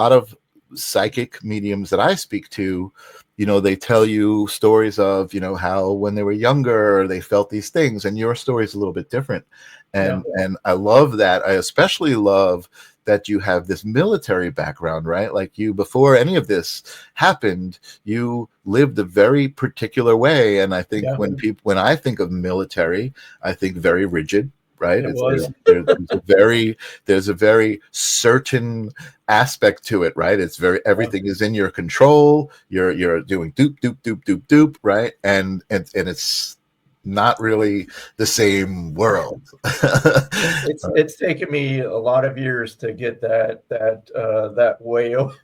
lot of psychic mediums that I speak to, they tell you stories of, how when they were younger, they felt these things, and your story is a little bit different. Yeah. And I love that. I especially love that you have this military background, right? Like before any of this happened, you lived a very particular way. And I think Yeah. when I think of military, I think very rigid, right? It was. There's a very certain aspect to it, right? It's everything is in your control. You're doing doop doop doop doop doop, right? And it's not really the same world. It's taken me a lot of years to get that way of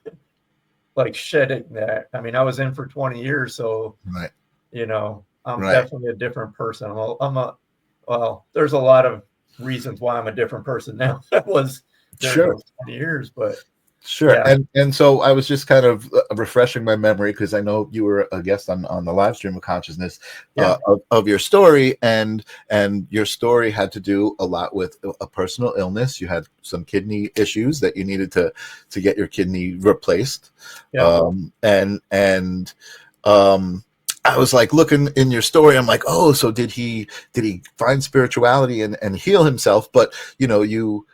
like shedding that. I mean, I was in for 20 years, so Right. I'm Right. definitely a different person. Well, there's a lot of reasons why I'm a different person now than I was during Sure. those 20 years, but Sure. yeah. And so I was just kind of refreshing my memory, because I know you were a guest on the live stream of consciousness, Yeah. of your story, and your story had to do a lot with a personal illness. You had some kidney issues that you needed to get your kidney replaced. Yeah. I was like looking in your story. I'm like, oh, so did he find spirituality and heal himself? But you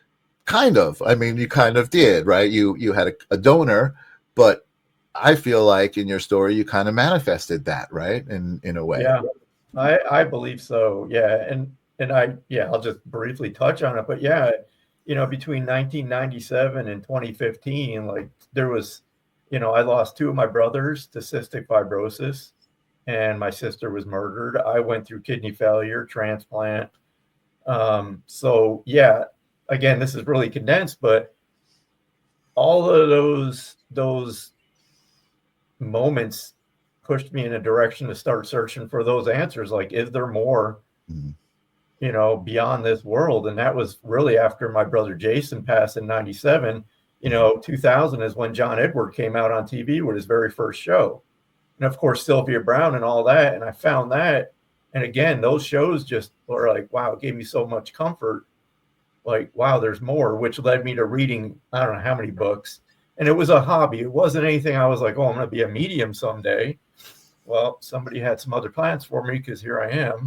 kind of, you kind of did, right? You had a donor, but I feel like in your story you kind of manifested that, right? In a way. Yeah, I believe so. Yeah, and I'll just briefly touch on it, but yeah, between 1997 and 2015, like there was, I lost two of my brothers to cystic fibrosis, and my sister was murdered. I went through kidney failure, transplant. So yeah, again, this is really condensed, but all of those moments pushed me in a direction to start searching for those answers. Like, is there more, beyond this world? And that was really after my brother Jason passed in 97. 2000 is when John Edward came out on TV with his very first show. And of course, Sylvia Brown and all that. And I found that. And again, those shows just were like, wow, it gave me so much comfort. Like, wow, there's more, which led me to reading, I don't know how many books. And it was a hobby. It wasn't anything I was like, oh, I'm going to be a medium someday. Well, somebody had some other plans for me, because here I am.